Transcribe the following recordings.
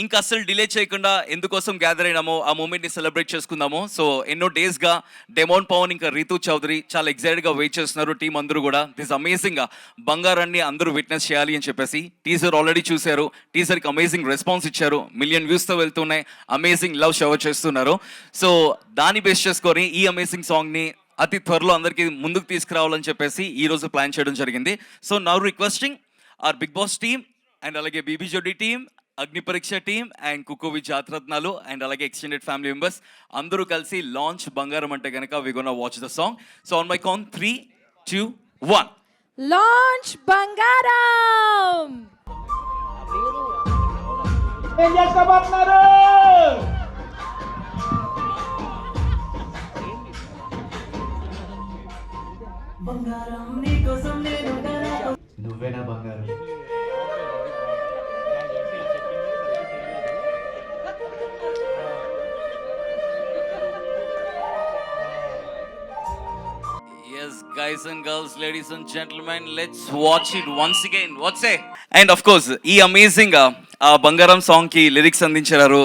ఇంకా అస్సలు డిలే చేయకుండా ఎందుకోసం గ్యాదర్ అయినామో ఆ మూమెంట్ని సెలబ్రేట్ చేసుకుందాము. సో ఎన్నో డేస్గా డెమోన్ పవన్ ఇంకా రీతు చౌదరి చాలా ఎక్సైటెడ్గా వెయిట్ చేస్తున్నారు. టీం అందరూ కూడా దిస్ అమేజింగ్ బంగారాన్ని అందరూ విట్నెస్ చేయాలి అని చెప్పేసి టీజర్ ఆల్రెడీ చూశారు. టీజర్కి అమేజింగ్ రెస్పాన్స్ ఇచ్చారు. 1 million వ్యూస్తో వెళ్తున్నాయి. అమేజింగ్ లవ్ షవర్ చేస్తున్నారు. సో దాన్ని బేస్ చేసుకొని ఈ అమేజింగ్ సాంగ్ని అతి త్వరలో అందరికీ ముందుకు తీసుకురావాలని చెప్పేసి ఈరోజు ప్లాన్ చేయడం జరిగింది. So now requesting our big boss team and అలాగే BB Jodi team, Agni Pariksha team and cook with Jatharatnalu and అలాగే ఎక్స్టెండెడ్ ఫ్యామిలీ మెంబర్స్ అందరూ కలిసి లాంచ్ బంగారం అంటే కనుక we gonna watch the song. So on my count 3, 2, 1 launch Bangaram. ఏం చేసుకోబోతున్నారు? నువ్వేనా బంగారం? Yes, guys and girls, ladies and gentlemen, let's watch it once again. What's say? And of course, ఈ amazing బంగారం song కి లిరిక్స్ అందించారు.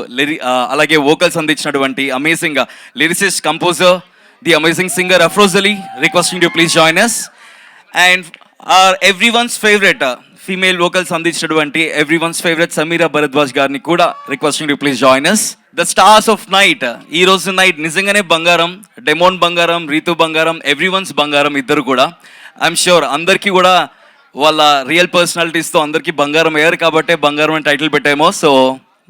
అలాగే వోకల్స్ అందించినటువంటి amazing lyricist, composer, the amazing singer Afroz Ali. Requesting to please join us. And everyone's favourite female vocals అందించినటువంటి everyone's favourite Sameera Bharadwaj గారిని కూడా requesting to please join us. The stars of night. ఈ రోజు నైట్ నిజంగానే బంగారం. డెమోన్ బంగారం, రీతు బంగారం, ఎవ్రీవన్స్ బంగారం ఇద్దరు కూడా. ఐఎమ్ ష్యూర్ అందరికీ కూడా వాళ్ళ రియల్ పర్సనాలిటీస్తో అందరికీ బంగారం అయ్యారు కాబట్టి బంగారం అని టైటిల్ పెట్టామో. So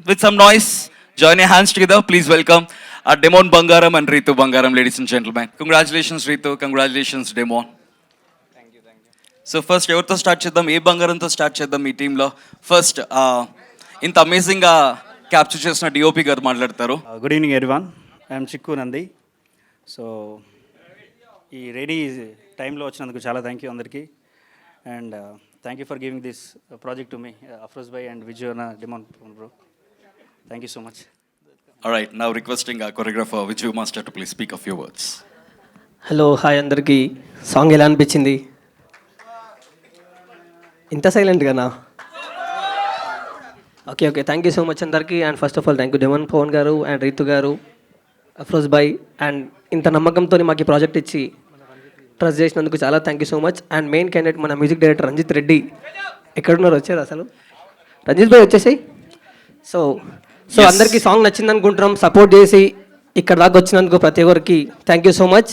with some noise join a hands together. Please welcome Demon బంగారం అండ్ రీతు బంగారం, ladies and gentlemen. Congratulations Rithu, congratulations Demon. So first ఎవరితో స్టార్ట్ చేద్దాం? ఏ బంగారంతో స్టార్ట్ చేద్దాం ఈ టీంలో? ఫస్ట్ ఇంత అమేజింగ్గా క్యాప్చర్ చేసిన డిఓపి గారు మాట్లాడతారు. గుడ్ ఈవినింగ్ ఎవ్రీవన్, ఐఎమ్ చిక్కు నంది. సో ఈ రెడీ టైంలో వచ్చినందుకు చాలా థ్యాంక్ యూ అందరికీ. And thank you for giving this project to me Afroz bhai and Vijay demand bro. Thank you so much. Alright, now requesting choreographer Vijay master to please speak a few words. Hello, hi అందరికీ. Song ఎలా అనిపించింది? ఇంత సైలెంట్గానా? Okay okay, thank you so much అందరికీ. And first of all thank you demon Pawan garu and Ritu గారు, Afroz bhai. And ఇంత నమ్మకంతో మాకు ఈ ప్రాజెక్ట్ ఇచ్చి ట్రస్ట్ చేసినందుకు చాలా thank you so much. And main candidate మన మ్యూజిక్ డైరెక్టర్ రంజిత్ రెడ్డి. ఎక్కడున్నారు? వచ్చారు అసలు? రంజిత్ భాయ్ వచ్చేసాయి. సో సో అందరికీ సాంగ్ నచ్చింది అనుకుంటున్నాం. సపోర్ట్ చేసి ఇక్కడ దాకా వచ్చినందుకు ప్రతి ఒక్కరికి థ్యాంక్ యూ సో మచ్.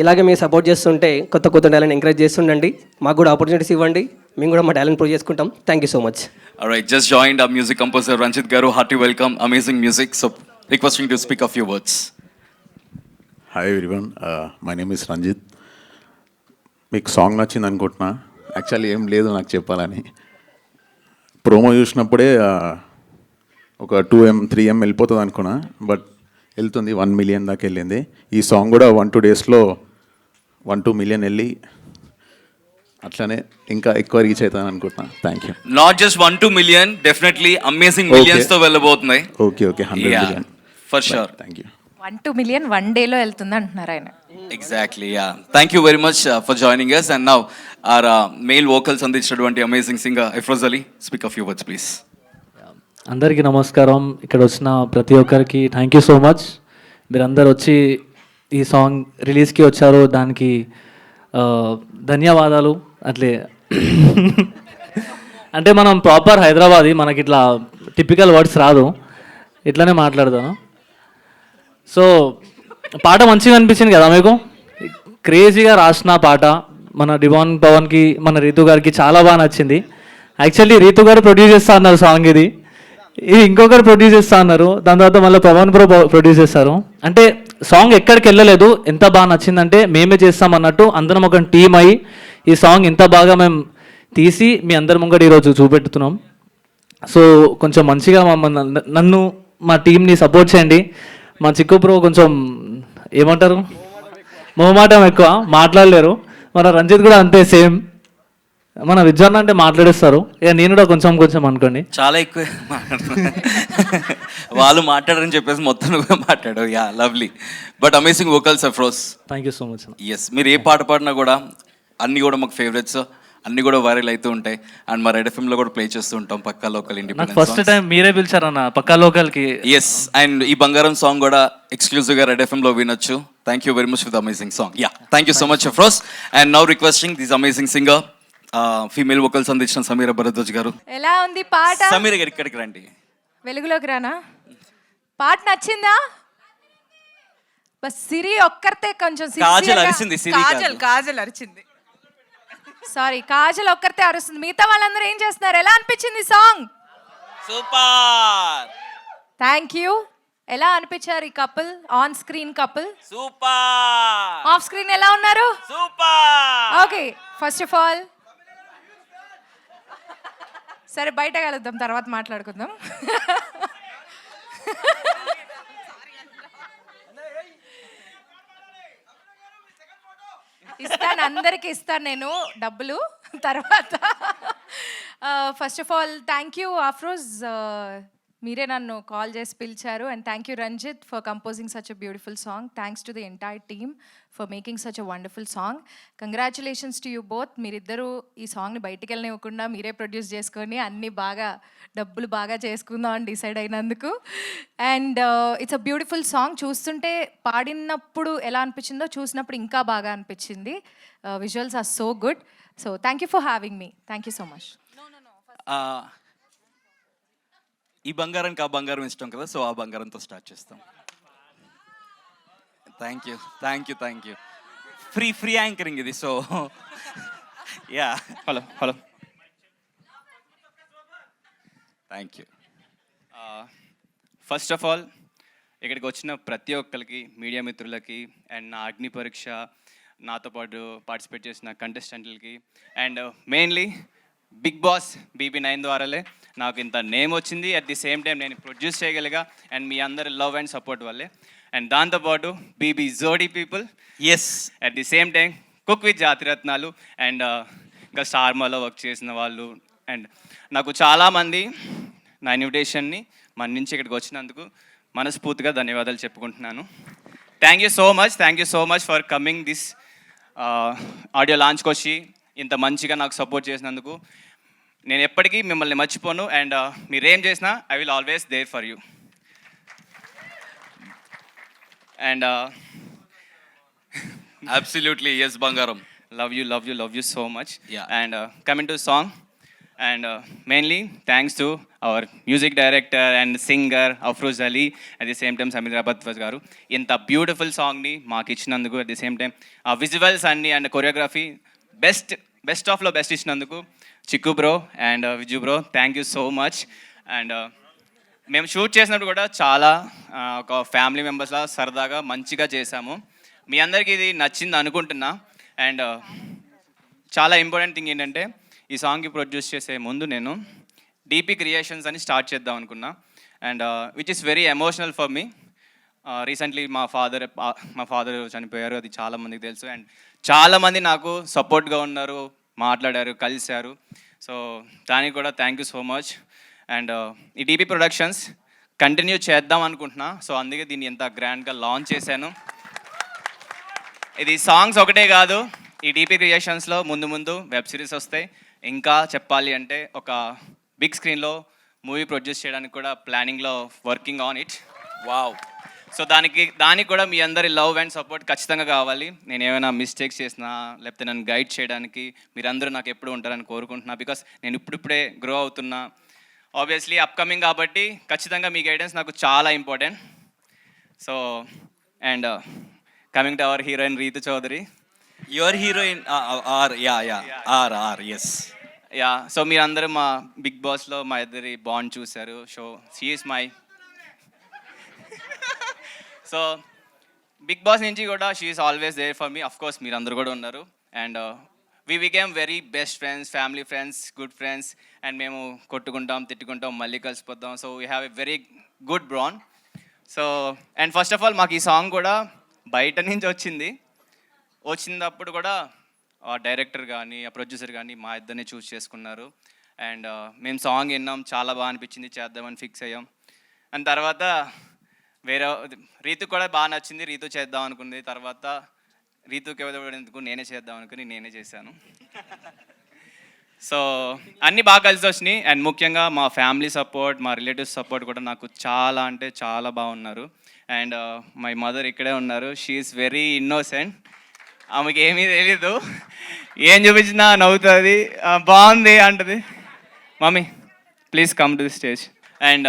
ఇలాగే మీరు సపోర్ట్ చేస్తుంటే కొత్త కొత్త టాలెంట్ ఎంకరేజ్ చేస్తుండండి. మాకు కూడా ఆపర్చునిటీస్ ఇవ్వండి, మేము కూడా మా టాలెంట్ ప్రూవ్ చేసుకుంటాం. Thank you so much. Alright, just joined our music composer Ranjit Garu. Hearty welcome, amazing music. So requesting to speak a few words. Hi everyone, my name is Ranjit. మీకు song నచ్చింది అనుకుంటున్నా. Actually ఏం లేదు నాకు చెప్పాలని. Promo చూసినప్పుడే ఒక 2M 3M వెళ్ళిపోతుంది అనుకున్నా, బట్ వెళ్తుంది 1 million దాకా వెళ్ళింది. ఈ సాంగ్ కూడా 1-2 డేస్లో 1-2 million వెళ్ళి అట్లానే ఇంకా ఎక్కువ రీచ్ అవుతాను అనుకుంటున్నాను. Thank you. Not just 1-2 million, definitely amazing millions తో వెళ్ళబోతున్నాయి. Okay okay, 100 million for sure. Thank you. 1-2 million 1 డేలో వెళ్తుంది అంటున్నారు ఆయన. Exactly, yeah. Thank you very much for joining us. And now our male vocals అందించినటువంటి amazing singer Afroz Ali, speak a few words please. అందరికీ నమస్కారం. ఇక్కడ వచ్చిన ప్రతి ఒక్కరికి థ్యాంక్ యూ సో మచ్. మీరందరూ వచ్చి ఈ సాంగ్ రిలీజ్కి వచ్చారు, దానికి ధన్యవాదాలు. అట్లే అంటే మనం ప్రాపర్ హైదరాబాదీ, మనకి ఇట్లా టిపికల్ వర్డ్స్ రాదు, ఇట్లానే మాట్లాడతాను. సో పాట మంచిగా అనిపించింది కదా మీకు? క్రేజీగా రాసిన పాట. మన డిమాన్ పవన్కి, మన రీతు గారికి చాలా బాగా నచ్చింది. యాక్చువల్లీ రీతు గారు ప్రొడ్యూస్ చేస్తా అన్నారు సాంగ్, ఇది ఇంకొకరు ప్రొడ్యూస్ చేస్తా అన్నారు. దాని తర్వాత మళ్ళీ పవన్ బ్రో ప్రొడ్యూస్ చేస్తారు. అంటే సాంగ్ ఎక్కడికి వెళ్ళలేదు. ఎంత బాగా నచ్చిందంటే మేమే చేస్తాం అన్నట్టు అందరం ఒక టీం అయ్యి ఈ సాంగ్ ఇంత బాగా మేము తీసి మీ అందరి ముంగట ఈరోజు చూపెడుతున్నాం. సో కొంచెం మంచిగా నన్ను మా టీంని సపోర్ట్ చేయండి. మా చిక్కు బ్రో కొంచెం ఏమంటారు, మొహమాటం ఎక్కువ, మాట్లాడలేరు. మన రంజిత్ కూడా అంతే సేమ్. మన విజ్జాన్ అంటే మాట్లాడేస్తారు, ఇక నేను కూడా కొంచెం కొంచెం అనుకోండి. చాలా ఎక్కువ వాళ్ళు మాట్లాడరని చెప్పేసి మొత్తం కూడా మాట్లాడు. Yeah, lovely but amazing vocals Afroz. Thank you so much. Yes, మీరు ఏ పాట పాడినా కూడా అన్నీ కూడా మాకు ఫేవరెట్స్. అన్నీ కూడా వైరల్ అవుతూ ఉంటాయి. అండ్ మా రెడ్ ఎఫ్ఎంలో కూడా ప్లే చేస్తూ ఉంటాం పక్కా లోకల్ నాకు ఇండిపెండెంట్ ఫస్ట్ టైం మీరే పిలిచారన్న పక్కా లోకల్కి. ఎస్, అండ్ ఈ బంగారం సాంగ్ కూడా ఎక్స్క్లూజివ్గా రెడ్ ఎఫ్ఎంలో వినొచ్చు. Thank you very much for the amazing song. Yeah, thank you so much Afroz. And now requesting this amazing singer, female vocals అందించిన సమీర భరద్వాజ్ గారు. ఎలా ఉంది పాట? సమీర గారు ఇక్కడికి రండి. వెలుగులోకి రానా? పాట నచ్చిందా? బస్ సిరి ఒక్కరితే కొంచెం కాజల్ అరిసింది, సిరి కాదు. కాజల్ అరిచింది. సారీ, కాజల్ ఒక్కరితే అరుస్తుంది. మిగతా వాళ్ళందరూ ఏం చేస్తున్నారు? ఎలా అనిపించింది సాంగ్? Super thank you. ఎలా అనిపించారు ఈ couple? On screen couple. Super off screen ఎలా ఉన్నారు? Super. Okay, first of all సరే బయట కలుద్దాం, తర్వాత మాట్లాడుకుందాం. ఇస్తాను, అందరికి ఇస్తాను నేను డబ్బులు తర్వాత. First of all thank you Afroz, మీరే నన్ను కాల్ చేసి పిలిచారు. And thank you Ranjith for composing such a beautiful song. Thanks to the entire team for making such a wonderful song. Congratulations to you both. మీరిద్దరూ ఈ సాంగ్ని బయటికి వెళ్ళనివ్వకుండా మీరే ప్రొడ్యూస్ చేసుకొని అన్నీ బాగా డబ్బులు బాగా చేసుకుందాం అని డిసైడ్ అయినందుకు. And it's a beautiful song. చూస్తుంటే పాడినప్పుడు ఎలా అనిపించిందో చూసినప్పుడు ఇంకా బాగా అనిపించింది. Visuals are so good. So thank you for having me. Thank you so much. ఈ బంగారానికి ఆ బంగారం ఇష్టం కదా, సో ఆ బంగారంతో స్టార్ట్ చేస్తాం. Thank you, thank you, thank you. Free anchoring ఇది. So yeah, hello hello thank you. First of all ఇక్కడికి వచ్చిన ప్రతి ఒక్కరికి, మీడియా మిత్రులకి, అండ్ నా అగ్ని పరీక్ష నాతో పాటు పార్టిసిపేట్ చేసిన కంటెస్టెంట్లకి, and mainly big boss BB9 ద్వారాలే నాకు ఇంత నేమ్ వచ్చింది. అట్ ది సేమ్ టైం నేను ప్రొడ్యూస్ చేయగలిగా, అండ్ మీ అందరి లవ్ అండ్ సపోర్ట్ వల్లే. అండ్ దాంతోపాటు BB Jodi people, yes, at the same time cook with Jathiratnalu, and ఇంకా స్టార్మాలో వర్క్ చేసిన వాళ్ళు, అండ్ నాకు చాలామంది నా ఇన్విటేషన్ని మన్నించి ఇక్కడికి వచ్చినందుకు మనస్ఫూర్తిగా ధన్యవాదాలు చెప్పుకుంటున్నాను. Thank you so much for coming this audio లాంచ్కి వచ్చి ఇంత మంచిగా నాకు సపోర్ట్ చేసినందుకు. నేను ఎప్పటికీ మిమ్మల్ని మర్చిపోను, అండ్ మీరేం చేసినా I will always there for you. And absolutely yes బంగారం. love you so much. Yeah. And coming to song, and mainly thanks to our music director and singer Afroz Ali, at the same time Samir Bharadwaj garu inta beautiful song ni maaku ichinanduku, at the same time visuals and choreography best of lo best ichinanduku Chikku bro and Viju bro, thank you so much. And మేము shoot చేసినప్పుడు కూడా చాలా ఒక family మెంబర్స్లా సరదాగా మంచిగా చేశాము. మీ అందరికీ ఇది నచ్చింది అనుకుంటున్నా. అండ్ చాలా ఇంపార్టెంట్ థింగ్ ఏంటంటే, ఈ సాంగ్కి ప్రొడ్యూస్ చేసే ముందు నేను DP క్రియేషన్స్ అని స్టార్ట్ చేద్దాం అనుకున్నా. And which is very emotional for me. Recently మా ఫాదర్ చనిపోయారు, అది చాలామందికి తెలుసు. అండ్ చాలామంది నాకు సపోర్ట్గా ఉన్నారు, మాట్లాడారు, కలిశారు. సో దానికి కూడా thank you so much. And ఈ DP ప్రొడక్షన్స్ కంటిన్యూ చేద్దాం అనుకుంటున్నా. సో అందుకే దీన్ని ఎంత గ్రాండ్గా లాంచ్ చేశాను. ఇది సాంగ్స్ ఒకటే కాదు, ఈ DP క్రియేషన్స్లో ముందు వెబ్ సిరీస్ వస్తాయి. ఇంకా చెప్పాలి అంటే ఒక బిగ్ స్క్రీన్లో మూవీ ప్రొడ్యూస్ చేయడానికి కూడా ప్లానింగ్లో working on it. Wow. So దానికి కూడా మీ అందరి లవ్ అండ్ సపోర్ట్ ఖచ్చితంగా కావాలి. నేను ఏమైనా మిస్టేక్స్ చేసినా, లేకపోతే నన్ను గైడ్ చేయడానికి మీరందరూ నాకు ఎప్పుడు ఉంటారని కోరుకుంటున్నా. బికాస్ నేను ఇప్పుడిప్పుడే గ్రో అవుతున్నా, ఆబ్వియస్లీ అప్కమింగ్ కాబట్టి ఖచ్చితంగా మీ గైడెన్స్ నాకు చాలా important. So and coming to our heroine Rithu Chowdary. Your heroine are yes. Yeah, so మీరందరూ మా బిగ్ బాస్లో మా ఇద్దరి బాండ్ చూశారు. So she is my, so big boss నుంచి కూడా she is always there for me. Of course మీరందరూ కూడా ఉన్నారు. And we became very best friends, family friends, good friends. And మేము కొట్టుకుంటాం, తిట్టుకుంటాం, మళ్ళీ కలిసిపోతాం. So we have a very good bond. So and first of all మాకు ఈ సాంగ్ కూడా బయట నుంచి వచ్చినప్పుడు కూడా ఆ డైరెక్టర్ కానీ ఆ ప్రొడ్యూసర్ కానీ మా ఇద్దరిని చూస్ చేసుకున్నారు. అండ్ మేము సాంగ్ విన్నాం, చాలా బాగా అనిపించింది, చేద్దామని ఫిక్స్ అయ్యాం. అండ్ తర్వాత వేరే రీతు కూడా బాగా నచ్చింది, రీతు చేద్దాం అనుకుంది. తర్వాత రీతుకి ఎవరెందుకు నేనే చేద్దాం అనుకుని నేనే చేశాను. సో అన్నీ బాగా కలిసి వచ్చినాయి. అండ్ ముఖ్యంగా మా ఫ్యామిలీ సపోర్ట్, మా రిలేటివ్స్ సపోర్ట్ కూడా నాకు చాలా అంటే చాలా బాగున్నారు. అండ్ మై మదర్ ఇక్కడే ఉన్నారు. She is very innocent. ఆమెకి ఏమీ తెలీదు, ఏం చూపించినా నవ్వుతుంది, బాగుంది అంటది. Mummy please come to the stage. And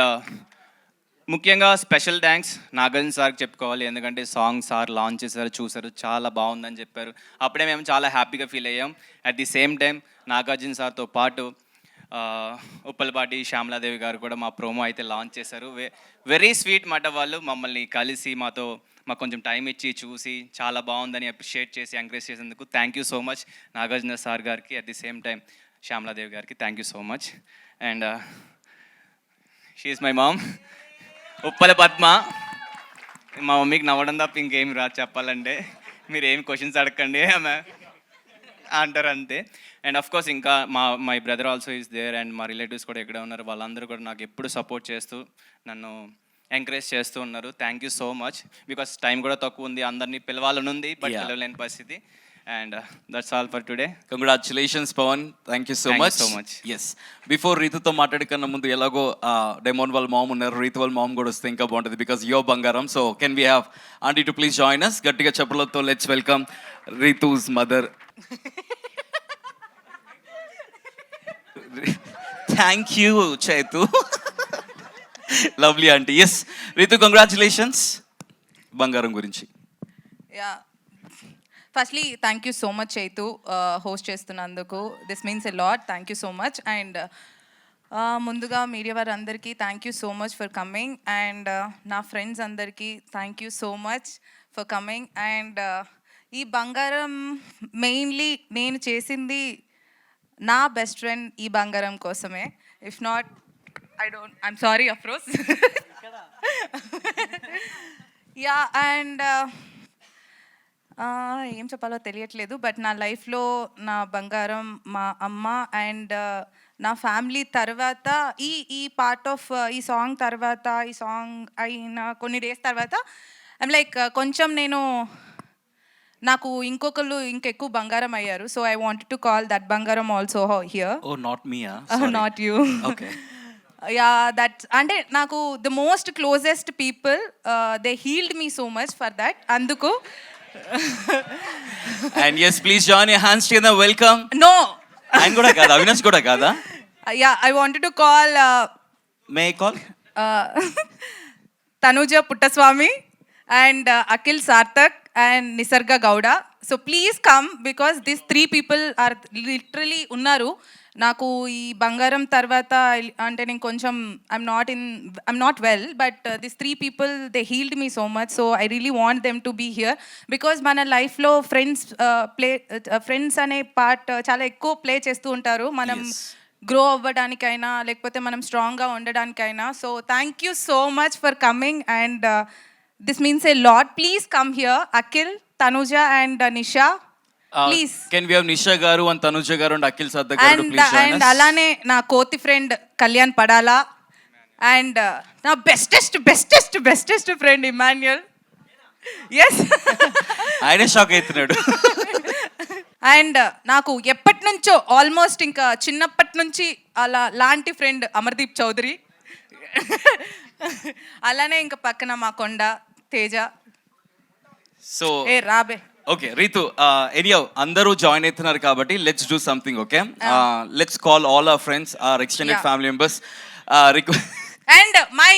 ముఖ్యంగా స్పెషల్ థ్యాంక్స్ నాగార్జున సార్కి చెప్పుకోవాలి. ఎందుకంటే సాంగ్ సార్ లాంచ్ చేశారు, చూసారు, చాలా బాగుందని చెప్పారు. అప్పుడే మేము చాలా హ్యాపీగా ఫీల్ అయ్యాం. At the same time Nagarjuna సార్తో పాటు ఉప్పలపాటి శ్యామలాదేవి గారు కూడా మా ప్రోమో అయితే లాంచ్ చేశారు. వెరీ స్వీట్ మాట. వాళ్ళు మమ్మల్ని కలిసి మాకు కొంచెం టైం ఇచ్చి చూసి చాలా బాగుందని అప్రిషియేట్ చేసి ఎంకరేజ్ చేసేందుకు thank you so much Nagarjuna sir గారికి. At the same time Shyamaladevi garu thank you so much. And she is my mom, Uppala Padma. మా మమ్మీకి నవ్వడం తప్ప ఇంకేమి రాదు చెప్పాలంటే. మీరు ఏమి క్వశ్చన్స్ అడగండి ఆమె అంటారు అంతే. అండ్ అఫ్ కోర్స్ ఇంకా my brother also is there. And మా రిలేటివ్స్ కూడా ఎక్కడ ఉన్నారు, వాళ్ళందరూ కూడా నాకు ఎప్పుడు సపోర్ట్ చేస్తూ నన్ను ఎంకరేజ్ చేస్తూ ఉన్నారు. Thank you so much. Because time కూడా తక్కువ ఉంది, అందరినీ పిలవాలని ఉంది, బట్ పిలవలేని పరిస్థితి. And that's all for today. Congratulations Pawan, thank you so much. Yes, before రీతుతో మాట్లాడకన్నా ముందు ఎలాగో డెమోన్ వాళ్ళ మామ్ ఉన్నారు, రీతు వాళ్ళ మామ్ కూడా వస్తే ఇంకా బాగుంటుంది, because your Bangaram. So can we have aunty to please join us? గట్టిగా చెప్పలతో let's welcome Rithu's mother. Thank you Chaitu, lovely aunty. Yes Rithu, congratulations Bangaram గురించి. Yeah, firstly thank you so much Chaitu, host చేస్తున్నందుకు. This means a lot. Thank you so much. And ముందుగా media వారు అందరికీ thank you so much for coming. And నా friends అందరికీ thank you so much for coming. And ఈ బంగారం mainly నేను చేసింది నా బెస్ట్ ఫ్రెండ్ ఈ బంగారం కోసమే. If not I'm sorry Afroz. Yeah, and ఏం చెప్పాలో తెలియట్లేదు, బట్ నా లైఫ్లో నా బంగారం మా అమ్మ అండ్ నా ఫ్యామిలీ తర్వాత ఈ పార్ట్ ఆఫ్ ఈ సాంగ్ తర్వాత, ఈ సాంగ్ అయిన కొన్ని డేస్ తర్వాత ఐమ్ లైక్ కొంచెం నాకు ఇంకొకళ్ళు ఇంకెక్కువ బంగారం అయ్యారు. So I wanted to call that Bangaram also here. Oh not me, not you. Okay. Yeah, that అంటే నాకు the most closest people, they healed me so much for that. అందుకు and yes please join your hands together. Welcome. No, ఆయన కూడా కాదా, అవినాష్ కూడా కాదా? Yeah, I wanted to call may call Tanuja Puttaswamy and Akhil Sarthak and Nisarga Gowda. So please come because these three people are literally unnaru. నాకు ఈ బంగారం తర్వాత అంటే నేను కొంచెం I'm not well, but this three people they healed me so much. So I really want them to be here because మన లైఫ్లో friends అనే పార్ట్ చాలా ఎక్కువ ప్లే చేస్తూ ఉంటారు, మనం గ్రో అవ్వడానికైనా లేకపోతే మనం స్ట్రాంగ్గా ఉండడానికైనా. So thank you so much for coming and this means a lot. Please come here, Akhil, Tanuja and Nisha. Please. Can we have Nisha garu and Tanuja garu and Akhil Sarthak garu to please join us? And alane na koti friend Kalyan Padala and na bestest friend Emmanuel. Yes. ఆయనే shock అవుతున్నాడు. And నాకు ఎప్పటి నుంచో almost ఇంకా చిన్నప్పటి నుంచి అలా లాంటి ఫ్రెండ్ అమర్దీప్ చౌదరి. అలానే ఇంకా పక్కన మా కొండ తేజ. సో ఏ రాబే. ఓకే రీతు, ఎనియో అందరూ జాయిన్ అవుతున్నారు కాబట్టి let's do something. Okay, let's call all our friends, our extended family members. And my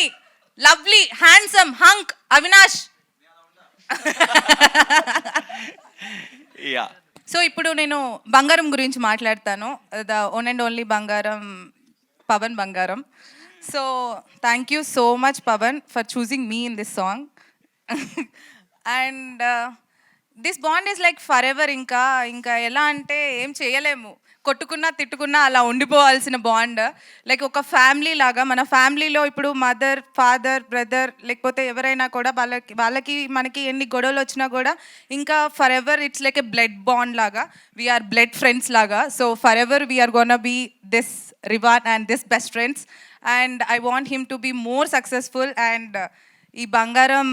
lovely handsome hunk Avinash. Yeah, so ఇప్పుడు నేను బంగారం గురించి మాట్లాడతాను. ద ఓన్ అండ్ ఓన్లీ బంగారం, పవన్ బంగారం. So thank you so much Pavan for choosing me in this song. And this bond is like forever. ఇంకా ఎలా అంటే ఏం చేయలేము, కొట్టుకున్నా తిట్టుకున్నా అలా ఉండిపోవాల్సిన బాండ్. లైక్ ఒక ఫ్యామిలీ లాగా. మన ఫ్యామిలీలో ఇప్పుడు మదర్, ఫాదర్, బ్రదర్ లేకపోతే ఎవరైనా కూడా వాళ్ళకి మనకి ఎన్ని గొడవలు వచ్చినా కూడా ఇంకా forever it's like a blood bond లాగా. వీఆర్ బ్లడ్ ఫ్రెండ్స్ లాగా. So forever we are gonna be this రివాన్ and this best friends. And I want him to be more successful. And ఈ బంగారం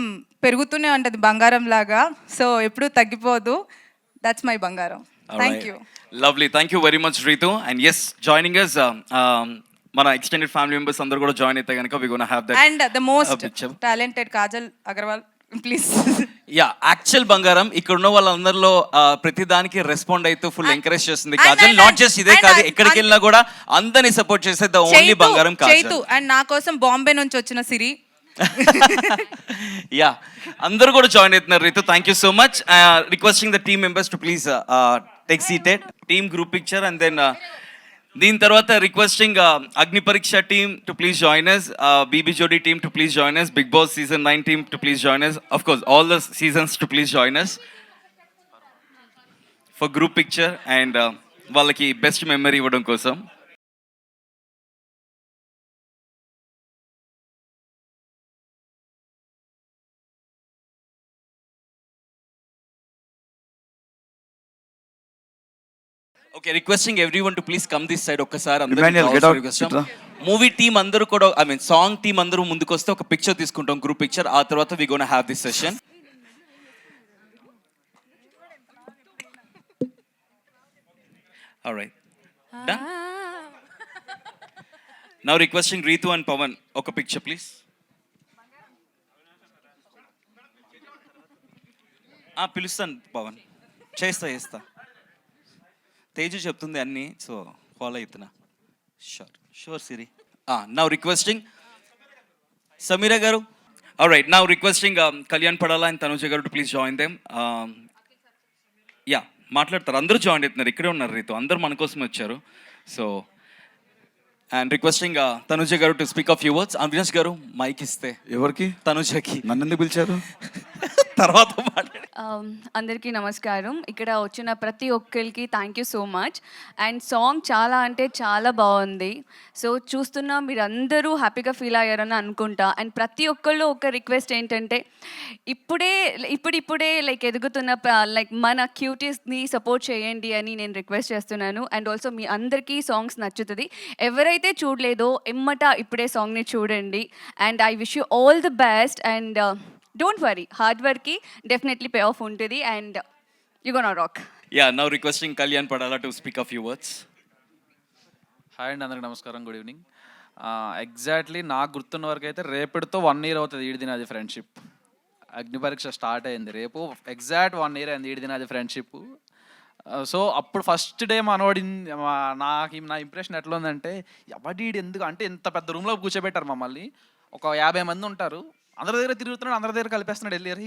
పెరుగుతూనే ఉంటుంది బంగారం లాగా, సో ఎప్పుడూ తగ్గిపోదు. దట్స్ మై బంగారం. Thank you. Lovely thank you very much Rithu and yes joining us మన ఎక్స్టెండెడ్ ఫ్యామిలీ మెంబర్స్ అందరూ కూడా జాయిన్ అయితే కనుక we gonna have that And the most talented Kajal Agarwal, please. Yeah actual బంగారం ఇక్కడ ఉన్న వాళ్ళందరిలో ప్రతి దానికి రెస్పాండ్ అయితే ఫుల్ ఎంకరేజ్ చేస్తుంది కాజల్. నాట్ జస్ట్ ఇదే కాదు, ఎక్కడికి వెళ్ళినా కూడా అందరిని సపోర్ట్ చేసే ద ఓన్లీ బంగారం చైతు కాజల్. అండ్ నా కోసం బాంబే నుంచి వచ్చిన సిరి. యా అందరూ కూడా జాయిన్ అవుతున్నారు Rithu. Thank you so much. Requesting the team members to please take seated. Team group picture and then దీని తర్వాత requesting Agni Pariksha team to please join us, BB Jodi team to please join us, big boss season 9 team to please join us, of course all the seasons to please join us for group picture and వాళ్ళకి best memory ఇవ్వడం కోసం. Okay requesting everyone to please come this side. ఒక్కసారి movie team అందరూ కూడా I mean song team అందరూ ముందుకు వస్తే ఒక పిక్చర్ తీసుకుంటాం, గ్రూప్ పిక్చర్. ఆ తర్వాత we gonna have this session. Alright done. Now requesting Ritu and Pavan ఒక పిక్చర్ ప్లీజ్. పిలుస్తాను పవన్, చేస్తా. తేజు చెప్తుంది అన్నీ, సో ఫాలో అవుతున్నా. Sure Siri. Now requesting Sameera garu. Alright now requesting Kalyan Padala and Tanuja garu to please join them. Yeah మాట్లాడతారు, అందరూ జాయిన్ అవుతున్నారు, ఇక్కడే ఉన్నారు రీతు, అందరూ మన కోసం వచ్చారు. So and requesting Tanuja garu to speak of you words. Avinash గారు మైక్ ఇస్తే. ఎవరికి? తనుజకి. నన్ను ఎందుకు పిలిచారు? తర్వాత మాట్లాడి. అందరికీ నమస్కారం. ఇక్కడ వచ్చిన ప్రతి ఒక్కరికి thank you so much. And song చాలా అంటే చాలా బాగుంది. సో చూస్తున్నా మీరు అందరూ హ్యాపీగా ఫీల్ అయ్యారని అనుకుంటా. అండ్ ప్రతి ఒక్కళ్ళు ఒక రిక్వెస్ట్ ఏంటంటే ఇప్పుడిప్పుడే లైక్ ఎదుగుతున్న లైక్ మన క్యూటీస్ని సపోర్ట్ చేయండి అని నేను రిక్వెస్ట్ చేస్తున్నాను. అండ్ ఆల్సో మీ అందరికీ సాంగ్స్ నచ్చుతుంది. ఎవరైతే చూడలేదో ఇప్పుడే సాంగ్ని చూడండి. And I wish you all the best. And don't worry, hard వర్క్కి డెఫినెట్లీ పే ఆఫ్ ఉంటుంది. And you gonna rock. Yeah now requesting Kalyan Padala to speak of you words. Hi అండి, అందరికి నమస్కారం, గుడ్ ఈవినింగ్. ఎగ్జాక్ట్లీ నాకు గుర్తున్న వరకు అయితే రేపటితో 1 year అవుతుంది ఈడిదినాది ఫ్రెండ్షిప్. అగ్ని పరీక్ష స్టార్ట్ అయింది రేపు, ఎగ్జాక్ట్ 1 year అయింది ఈడిదినాది ఫ్రెండ్షిప్. సో అప్పుడు ఫస్ట్ డే మనోడింది నా ఇంప్రెషన్ ఎట్లా ఉందంటే, ఎవడీడు ఎందుకు అంటే ఇంత పెద్ద రూమ్లో కూర్చోబెట్టారు మమ్మల్ని. ఒక 50 మంది ఉంటారు, అందరి దగ్గర తిరుగుతున్నాడు, అందరి దగ్గర కలిపేస్తున్నాడు. వెళ్ళారు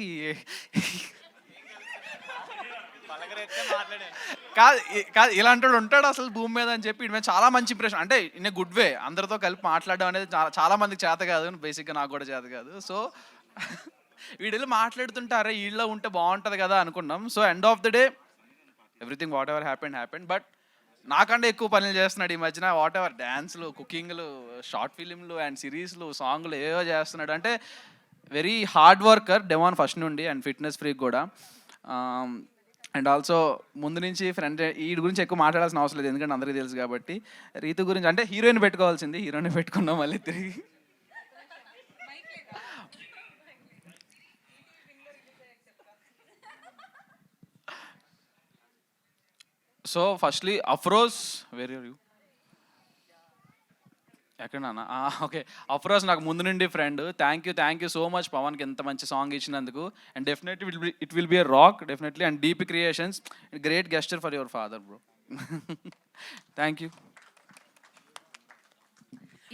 కాదు ఇలాంటి వాడు ఉంటాడు అసలు భూమి మీద అని చెప్పి ఇటు మీద చాలా మంచి ఇంప్రెషన్. అంటే ఇన్ ఏ గుడ్ వే, అందరితో కలిపి మాట్లాడడం అనేది చాలా మందికి చేత కాదు, బేసిక్గా నాకు కూడా చేత కాదు. సో వీళ్ళు మాట్లాడుతుంటారే వీళ్ళలో ఉంటే బాగుంటుంది కదా అనుకున్నాం. So end of the day everything what ever happened. But నాకంటే ఎక్కువ పనులు చేస్తున్నాడు ఈ మధ్యన. వాట్ ఎవర్ డ్యాన్స్లు, కుకింగ్లు, షార్ట్ ఫిలింలు అండ్ సిరీస్లు, సాంగ్లు ఏవో చేస్తున్నాడు. అంటే very hard worker Devon first నుండి, అండ్ ఫిట్నెస్ ఫ్రీక్ కూడా. అండ్ ఆల్సో ముందు నుంచి ఫ్రెండ్ వీడి గురించి ఎక్కువ మాట్లాడాల్సిన అవసరం లేదు, ఎందుకంటే అందరికీ తెలుసు కాబట్టి. రీతు గురించి అంటే హీరోయిన్ పెట్టుకోవాల్సింది, హీరోయిన్ పెట్టుకున్నాం మళ్ళీ తిరిగి. So firstly Afroz, where are you? ఎక్కడన్నా? ఓకే, అఫ్రోజ్ నాకు ముందు నుండి friend. Thank you so much పవన్కి ఎంత మంచి సాంగ్ ఇచ్చినందుకు. And definitely it will be a rock definitely. And DP creations, great gesture for your father bro. Thank you.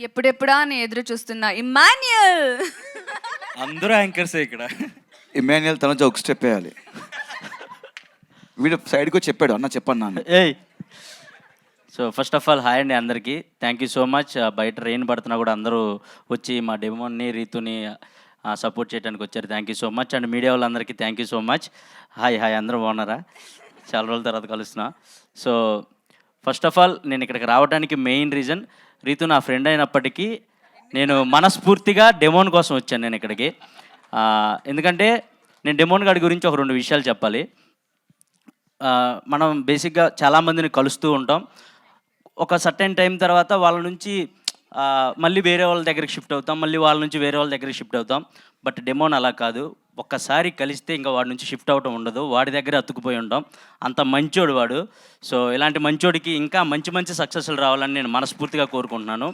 ఎప్పుడెప్పుడా నేను ఎదురు చూస్తున్నా ఇమ్మాన్యుయల్. అందరూ యాంకర్సే ఇక్కడ. ఇమాన్యుయల్ తన ఒక స్టెప్ వేయాలి. వీడు సైడ్కి వచ్చి చెప్పాడు, అన్న చెప్పండి నాన్న. So first of all hi అండి అందరికీ, థ్యాంక్ యూ సో మచ్. బయట రెయిన్ పడుతున్నా కూడా అందరూ వచ్చి మా డెమోని రీతుని సపోర్ట్ చేయడానికి వచ్చారు. Thank you so much. And media వాళ్ళందరికీ thank you so much. Hi అందరూ బాగున్నారా? చాలా రోజుల తర్వాత కలుస్తున్నా. సో ఫస్ట్ ఆఫ్ ఆల్ నేను ఇక్కడికి రావడానికి మెయిన్ రీజన్, రీతు నా ఫ్రెండ్ అయినప్పటికీ నేను మనస్ఫూర్తిగా డెమోన్ కోసం వచ్చాను నేను ఇక్కడికి. ఎందుకంటే నేను డెమోన్ గారి గురించి ఒక 2 విషయాలు చెప్పాలి. మనం బేసిక్గా చాలామందిని కలుస్తూ ఉంటాం. ఒక సర్టెన్ టైం తర్వాత వాళ్ళ నుంచి మళ్ళీ వేరే వాళ్ళ దగ్గరికి షిఫ్ట్ అవుతాం, మళ్ళీ వాళ్ళ నుంచి వేరే వాళ్ళ దగ్గరికి షిఫ్ట్ అవుతాం. బట్ డెమోన్ అలా కాదు, ఒక్కసారి కలిస్తే ఇంకా వాడి నుంచి షిఫ్ట్ అవటం ఉండదు, వాడి దగ్గర అతుక్కుపోయి ఉంటాం. అంత మంచోడు వాడు. సో ఇలాంటి మంచోడికి ఇంకా మంచి మంచి సక్సెస్లు రావాలని నేను మనస్ఫూర్తిగా కోరుకుంటున్నాను.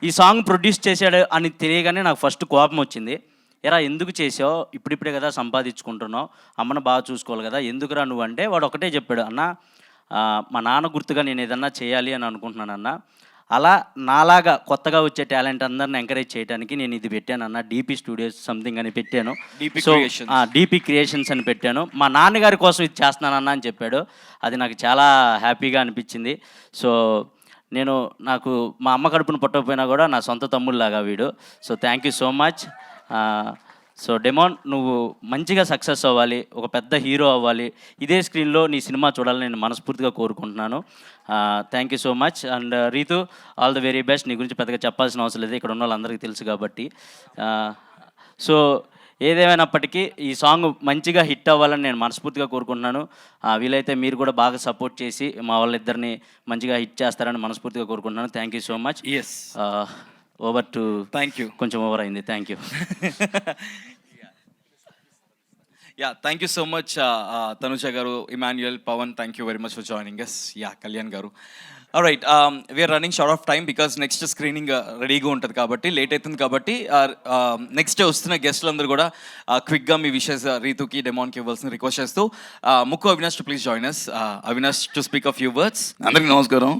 ఈ సాంగ్ ప్రొడ్యూస్ చేశాడు అని తెలియగానే నాకు ఫస్ట్ కోపం వచ్చింది. ఎరా ఎందుకు చేసావు, ఇప్పుడిప్పుడే కదా సంపాదించుకుంటున్నావు, అమ్మను బాగా చూసుకోవాలి కదా, ఎందుకురా నువ్వు అంటే వాడు ఒకటే చెప్పాడు, అన్న మా నాన్న గుర్తుగా నేను ఏదన్నా చేయాలి అని అనుకుంటున్నాను అన్న. అలా నాలాగా కొత్తగా వచ్చే టాలెంట్ అందరిని ఎంకరేజ్ చేయడానికి నేను ఇది పెట్టాను అన్న, డీపీ స్టూడియోస్ సంథింగ్ అని పెట్టాను. సో డీపీ క్రియేషన్స్ అని పెట్టాను. మా నాన్నగారి కోసం ఇది చేస్తున్నానన్న అని చెప్పాడు. అది నాకు చాలా హ్యాపీగా అనిపించింది. సో నాకు మా అమ్మ కడుపును పుట్టకపోయినా కూడా నా సొంత తమ్ముళ్ళలాగా వీడు. So thank you so much. So demon, నువ్వు మంచిగా సక్సెస్ అవ్వాలి, ఒక పెద్ద హీరో అవ్వాలి, ఇదే స్క్రీన్లో నీ సినిమా చూడాలని నేను మనస్ఫూర్తిగా కోరుకుంటున్నాను. Thank you so much. And Rithu, all the very best. నీ గురించి పెద్దగా చెప్పాల్సిన అవసరం లేదు, ఇక్కడ ఉన్న వాళ్ళందరికీ తెలుసు కాబట్టి. సో ఏదేమైనప్పటికీ ఈ సాంగ్ మంచిగా హిట్ అవ్వాలని నేను మనస్ఫూర్తిగా కోరుకుంటున్నాను. వీలైతే మీరు కూడా బాగా సపోర్ట్ చేసి మా వాళ్ళిద్దరిని మంచిగా హిట్ చేస్తారని మనస్ఫూర్తిగా కోరుకుంటున్నాను. Thank you so much. Yes, over to. Thank you. కొంచెం ఓవర్ అయింది, thank you. Yeah, thank you so much Tanuja garu, Emmanuel, Pavan, thank you very much for joining us. Yeah, Kalyan garu. Right, we're running short of time because next screening రెడీగా ఉంటుంది కాబట్టి, late అవుతుంది కాబట్టి next వస్తున్న గెస్టులందరూ కూడా క్విక్గా మీ విషెస్ రీతుకి, డెమోన్కి ఇవ్వాల్సిన రిక్వెస్ట్ చేస్తూ Mukku Avinash to please join us. Avinash to speak of few words. అందరికీ నమస్కారం.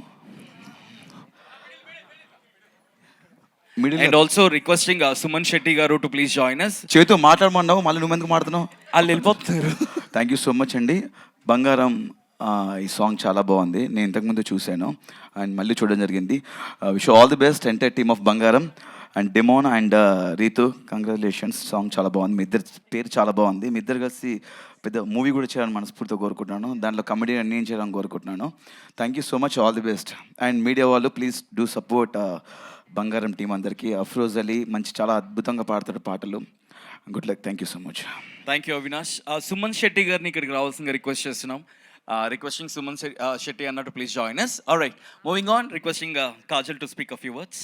And also requesting Suman Shetty గారు టు ప్లీజ్ జాయిన్ అస్. చేతు మాట్లాడమన్నావు, మళ్ళీ నువ్వు ఎందుకు మాట్లాడుతున్నావు? వాళ్ళు వెళ్ళిపోతున్నారు. థ్యాంక్ యూ సో మచ్ అండి. బంగారం ఈ సాంగ్ చాలా బాగుంది, నేను ఇంతకుముందు చూశాను అండ్ మళ్ళీ చూడడం జరిగింది. Wish all the best entire team of Bangaram and Demon and Ritu, congratulations. Song చాలా బాగుంది, మీ ఇద్దరు పేరు చాలా బాగుంది. మీ ఇద్దరు కలిసి పెద్ద మూవీ కూడా చేయాలని మనస్ఫూర్తిగా కోరుకుంటున్నాను, దాంట్లో కమెడీ నేను చేయాలని కోరుకుంటున్నాను. Thank you so much, all the best. And media వాళ్ళు please do support Bangaram team అందరికీ. అఫ్రోజ్ అలీ చాలా అద్భుతంగా పాడతాడు పాటలు. Good luck, thank you so much. Thank you Avinash. Suman Shetty గారిని ఇక్కడికి రావాల్సిందిగా రిక్వెస్ట్ చేస్తున్నాం. రిక్వెస్టింగ్ సుమన్ శెట్టి అన్నట్టు please join us. Alright, moving on, requesting Kajal to speak a few words.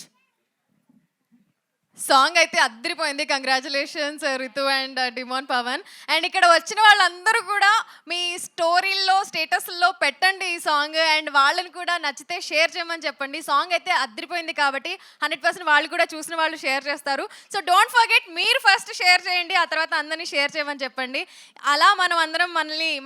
Song అయితే అద్దరిపోయింది. Congratulations Ritu and Demon, Pavan. And ఇక్కడ వచ్చిన వాళ్ళందరూ కూడా మీ స్టోరీల్లో, స్టేటస్ల్లో పెట్టండి ఈ సాంగ్. అండ్ వాళ్ళని కూడా నచ్చితే షేర్ చేయమని చెప్పండి. సాంగ్ అయితే అద్దరిపోయింది కాబట్టి 100% వాళ్ళు కూడా చూసిన వాళ్ళు షేర్ చేస్తారు. సో డోంట్ ఫర్గెట్, మీరు ఫస్ట్ షేర్ చేయండి, ఆ తర్వాత అందరినీ షేర్ చేయమని చెప్పండి. అలా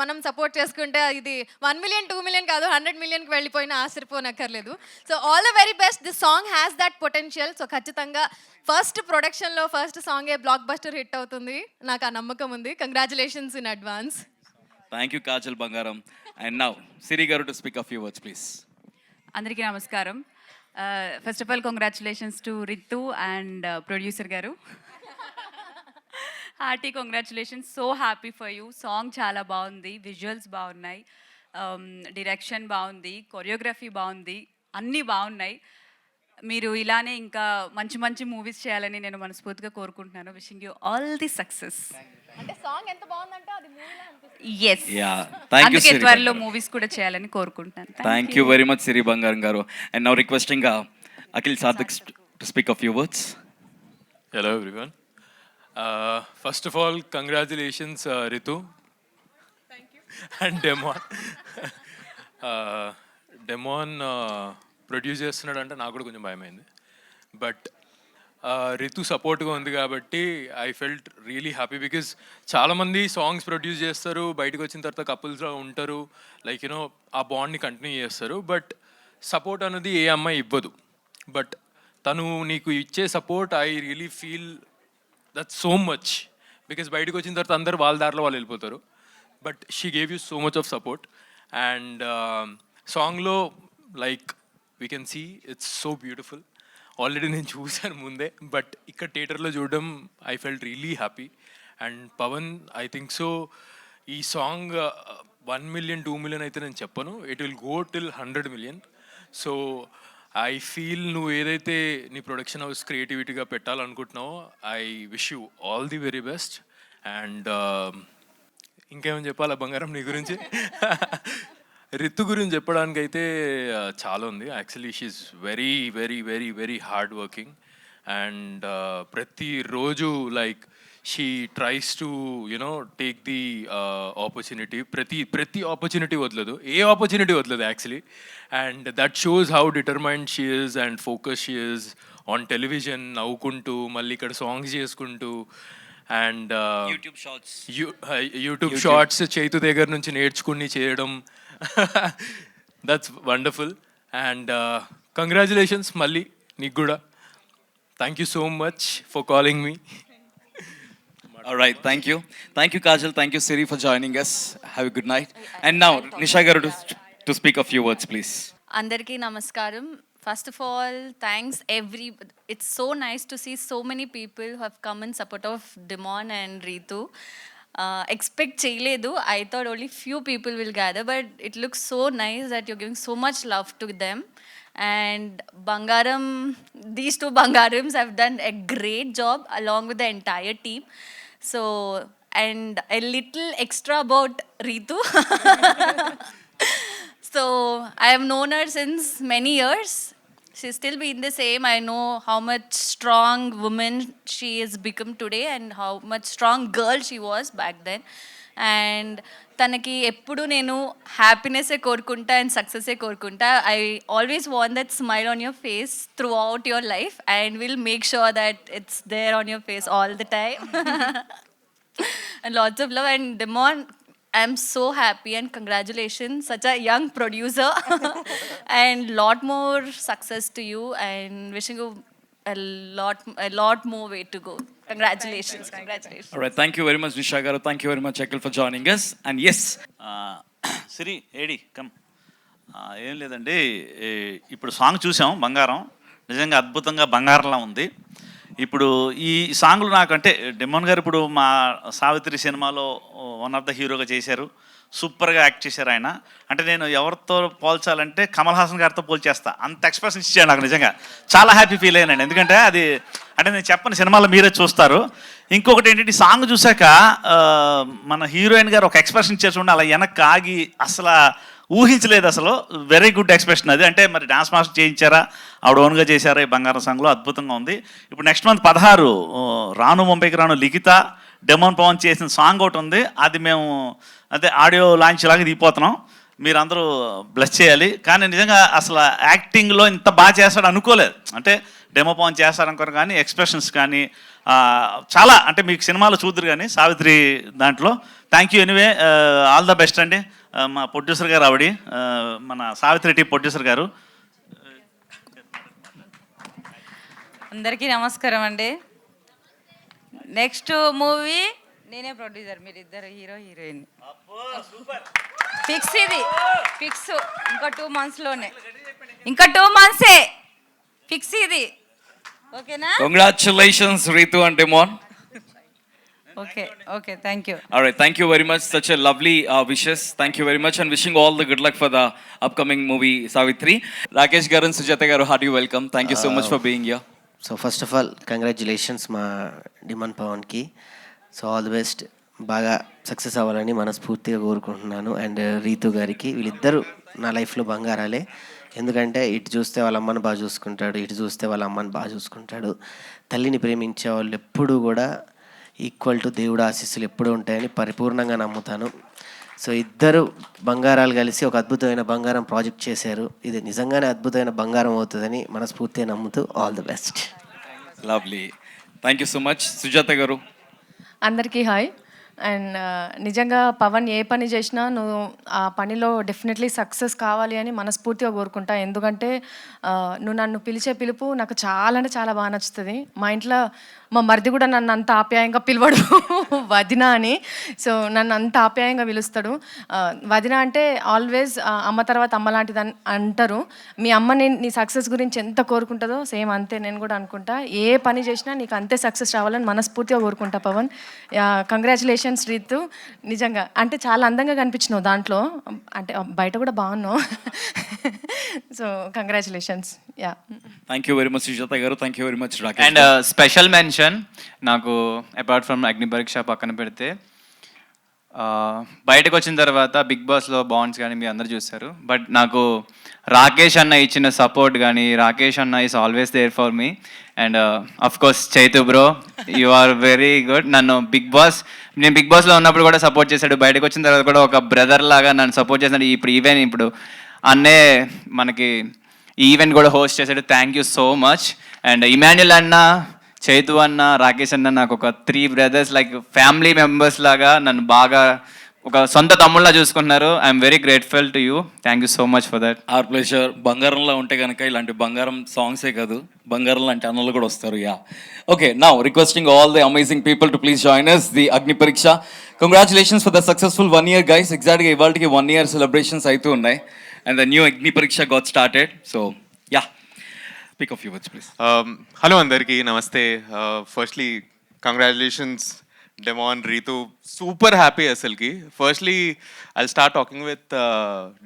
మనం సపోర్ట్ చేసుకుంటే ఇది 1 million 2 million కాదు, 100 millionకి వెళ్ళిపోయినా ఆశ్చర్యపోనక్కర్లేదు. So all the very best. This song has that potential. So ఖచ్చితంగా ఫస్ట్ ప్రొడక్షన్లో ఫస్ట్ సాంగే బ్లాక్ బస్టర్ హిట్ అవుతుంది, నాకు ఆ నమ్మకం ఉంది. Congratulations in advance. Thank you Kajal బంగారం. And now Siri garu to speak a few words please. అందరికీ నమస్కారం. First of all congratulations to Ritu and producer garu. Hearty congratulations, so happy for you. Song చాలా బాగుంది, విజువల్స్ బాగున్నాయి, డైరెక్షన్ బాగుంది, కొరియోగ్రఫీ బాగుంది, అన్నీ బాగున్నాయి. మీరు ఇలానే ఇంకా మంచి మంచి మూవీస్ చేయాలని నేను మనస్ఫూర్తిగా కోరుకుంటున్నాను. Wishing you all the success. అంటే సాంగ్ ఎంత బాగుందంటే అది మూవీలో అనిపిస్తుంది. yes, thank you. అందుకే త్వరలో మూవీస్ కూడా చేయాలని కోరుకుంటున్నాను. థ్యాంక్ యూ వెరీ మచ్ సిరి బంగారం గారు. And now requesting Akhil Sarthak to speak a few words. Hello everyone. First of all, congratulations Ritu. Thank you. And Demon. Demon produce చేస్తున్నాడు అంటే నాకు కూడా కొంచెం భయమైంది, బట్ రితు సపోర్ట్గా ఉంది కాబట్టి I felt really happy. Because చాలామంది సాంగ్స్ ప్రొడ్యూస్ చేస్తారు, బయటకు వచ్చిన తర్వాత కపుల్స్లో ఉంటారు, లైక్ యూనో ఆ బాండ్ని కంటిన్యూ చేస్తారు, బట్ సపోర్ట్ అనేది ఏ అమ్మాయి ఇవ్వదు. బట్ తను నీకు ఇచ్చే support I really feel that so much. Because బయటకు వచ్చిన తర్వాత అందరు వాళ్ళ దారిలో వాళ్ళు వెళ్ళిపోతారు, but she gave you so much of support. And సాంగ్లో like we can see it's so beautiful. Already నేను చూశాను ముందే, బట్ ఇక్కడ థియేటర్లో చూడడం I felt really happy. And Pavan, I think so ఈ సాంగ్ 1 million 2 million అయితే నేను చెప్పను, it will go till 100 million. So I feel నువ్వు ఏదైతే నీ ప్రొడక్షన్ హౌస్ క్రియేటివిటీగా పెట్టాలనుకుంటున్నావో I wish you all the very best. And ఇంకేమని చెప్పాలా బంగారం నీ గురించి? రితు గురించి చెప్పడానికి అయితే చాలా ఉంది. Actually she's very very very very hard working and ప్రతిరోజు like she tries to you know take the opportunity. ప్రతి ఆపర్చునిటీ వదలదు, ఏ ఆపర్చునిటీ వదలదు actually. And that shows how determined she is and focus she is on television, నవ్వుకుంటూ మళ్ళీ ఇక్కడ songs చేసుకుంటూ and YouTube shorts Chaitu దగ్గర నుంచి నేర్చుకుని చేయడం. దట్స్ వండర్ఫుల్ అండ్ కంగ్రాచులేషన్స్ మళ్ళీ నీకు కూడా. Thank you so much for calling me. All right, thank you. Thank you, Kajal. Thank you, Siri, for joining us. Have a good night. And now, Nisha Garu to speak a few words, please. అందరికీ నమస్కారం. First of all thanks it's so nice to see so many people who have come in support of Demon and Ritu. Expect చేయలేదు. I thought only few people will gather, but it looks so nice that you're giving so much love to them. And Bangaram, these two Bangarams have done a great job along with the entire team. So, and a little extra about Ritu. So, I have known her since many years. She's still been the same. I know how much strong woman she has become today and how much strong girl she was back then. And తనకి ఎప్పుడు నేను హ్యాపీనెస్సే కోరుకుంటా and సక్సెస్సే కోరుకుంటా. I always want that smile on your face throughout your life and will make sure that it's there on your face all the time. And lots of love and Demon, I am so happy and congratulations, such a young producer. And lot more success to you and wishing you a lot more way to go. Congratulations. Congratulations. All right, thank you very much, Nisha Garu. Thank you very much, Akhil, for joining us. And yes, Siri AD come. ఏం లేదండి, ఇప్పుడు song చూసాం బంగారం, నిజంగా అద్భుతంగా బంగారంలా ఉంది. ఇప్పుడు ఈ సాంగ్లు నాకంటే డిమోన్ గారు ఇప్పుడు మా సావిత్రి సినిమాలో వన్ ఆఫ్ ద హీరోగా చేశారు, సూపర్గా యాక్ట్ చేశారు ఆయన. అంటే నేను ఎవరితో పోల్చాలంటే కమల్ హాసన్ గారితో పోల్చేస్తా, అంత ఎక్స్ప్రెషన్ ఇచ్చాను. నాకు నిజంగా చాలా హ్యాపీ ఫీల్ అయ్యానండి, ఎందుకంటే అది అంటే నేను చెప్పని సినిమాలో మీరే చూస్తారు. ఇంకొకటి ఏంటంటే ఈ సాంగ్ చూశాక మన హీరోయిన్ గారు ఒక ఎక్స్ప్రెషన్ ఇచ్చారు చూడండి, అలా వెనక్కి ఆగి అసలు ఊహించలేదు అసలు. వెరీ గుడ్ ఎక్స్ప్రెషన్ అది. అంటే మరి డాన్స్ మాస్టర్ చేయించారా, ఆవిడ ఓన్గా చేశారా ఈ బంగారం సాంగ్లో, అద్భుతంగా ఉంది. ఇప్పుడు నెక్స్ట్ మంత్ 16 రాను ముంబైకి రాను లిఖిత డెమోన్ పవన్ చేసిన సాంగ్ ఒకటి ఉంది, అది మేము అదే ఆడియో లాంచ్ లాగా దిగిపోతున్నాం. మీరందరూ బ్లెస్ చేయాలి. కానీ నిజంగా అసలు యాక్టింగ్లో ఇంత బాగా చేస్తాడు అనుకోలేదు. అంటే డెమో పవన్ చేస్తారనుకోరు కానీ ఎక్స్ప్రెషన్స్ కానీ చాలా, అంటే మీకు సినిమాలో చూద్దరు కానీ సావిత్రి దాంట్లో. Thank you anyway, all the best అండి. మా ప్రొడ్యూసర్ గారు ఆవిడ, మన సావిత్రి టీ ప్రొడ్యూసర్ గారు. అందరికీ నమస్కారం అండి. నెక్స్ట్ మూవీ నేనే ప్రొడ్యూసర్, మీరు ఇద్దరు హీరో హీరోయిన్. ఫిక్స్, ఇది ఫిక్స్. ఇంకా 2 monthsలోనే, ఇంకా 2 monthsే ఫిక్స్ ఇది. ఓకేనా? congratulations, Ritu and Demon. Okay, thank you. All right, thank you very much. Such a lovely wishes. Thank you very much and wishing all the good luck for the upcoming movie Savitri. Rakesh Garu and Sujata Garu, hearty welcome. Thank you so much for being here. So first of all congratulations మా డిమాన్ పవన్కి. So all the best, బాగా success అవ్వాలని మనస్ఫూర్తిగా కోరుకుంటున్నాను. And Ritu గారికి, వీళ్ళిద్దరూ నా లైఫ్లో బంగారాలే. ఎందుకంటే ఇటు చూస్తే వాళ్ళ అమ్మని బాగా చూసుకుంటాడు, ఇటు చూస్తే వాళ్ళ అమ్మని బాగా చూసుకుంటాడు. తల్లిని ప్రేమించే వాళ్ళు ఎప్పుడూ కూడా ఈక్వల్ టు దేవుడు ఆశీస్సులు ఎప్పుడూ ఉంటాయని పరిపూర్ణంగా నమ్ముతాను. సో ఇద్దరు బంగారాలు కలిసి ఒక అద్భుతమైన బంగారం ప్రాజెక్ట్ చేశారు. ఇది నిజంగానే అద్భుతమైన బంగారం అవుతుందని మనస్ఫూర్తిగా నమ్ముతూ all the best. Lovely, thank you so much. Sujatha గారు. అందరికీ హాయ్. అండ్ నిజంగా పవన్ ఏ పని చేసినా నువ్వు ఆ పనిలో డెఫినెట్లీ సక్సెస్ కావాలి అని మనస్ఫూర్తిగా కోరుకుంటా. ఎందుకంటే నువ్వు నన్ను పిలిచే పిలుపు నాకు చాలా అంటే చాలా బాగా నచ్చుతుంది. మా ఇంట్లో మా మరిది కూడా నన్ను అంత ఆప్యాయంగా పిలవడు వదిన అని. సో నన్ను అంత ఆప్యాయంగా పిలుస్తాడు. వదిన అంటే ఆల్వేస్ అమ్మ తర్వాత అమ్మ లాంటిది అంటారు. మీ అమ్మ నీ సక్సెస్ గురించి ఎంత కోరుకుంటుందో సేమ్ అంతే నేను కూడా అనుకుంటా. ఏ పని చేసినా నీకు అంతే సక్సెస్ రావాలని మనస్ఫూర్తిగా కోరుకుంటా పవన్. కంగ్రాచులేషన్స్ రీతు, నిజంగా అంటే చాలా అందంగా కనిపించినావు దాంట్లో, అంటే బయట కూడా బాగున్నావు. So congratulations. Yeah, thank you very much Sujatha garu. Thank you very much Rakesh. And special mention నాకు, అపార్ట్ ఫ్రమ్ అగ్ని పరీక్ష పక్కన పెడితే, బయటకు వచ్చిన తర్వాత బిగ్ బాస్లో బాండ్స్ కానీ మీరు అందరు చూస్తారు, బట్ నాకు రాకేష్ అన్న ఇచ్చిన సపోర్ట్ కానీ, రాకేష్ అన్న is always there for me. And of course Chaitu bro, you are very good. నేను బిగ్ బాస్లో ఉన్నప్పుడు కూడా సపోర్ట్ చేశాడు, బయటకు వచ్చిన తర్వాత కూడా ఒక బ్రదర్ లాగా నన్ను సపోర్ట్ చేశాడు. ఇప్పుడు అన్నే మనకి ఈ ఈవెంట్ కూడా హోస్ట్ చేశాడు. Thank you so much. And Emmanuel అన్న, చైతు అన్న, రాకేష్ అన్న నాకు ఒక 3 బ్రదర్స్ లైక్ ఫ్యామిలీ మెంబర్స్ లాగా నన్ను బాగా ఒక సొంత తమ్ముళ్ళ చూసుకుంటున్నారు. I'm very grateful to you. Thank you so much for that. Our pleasure. బంగారంలో ఉంటే కనుక ఇలాంటి బంగారం సాంగ్సే కాదు, బంగారం లాంటి అన్నలు కూడా వస్తారు. Yeah, okay. Now requesting all the amazing people to please join us the అగ్ని పరీక్ష. Congratulations for the successful 1 year guys. ఎగ్జాక్ట్గా ఇవాళకి 1 year సెలబ్రేషన్స్ అవుతూ ఉన్నాయి and the new Agni Pariksha got started. So yeah, pick of your words please. Hello అందరికీ నమస్తే. Firstly congratulations Demon, Ritu. Super happy అసలుకి. Firstly I start talking with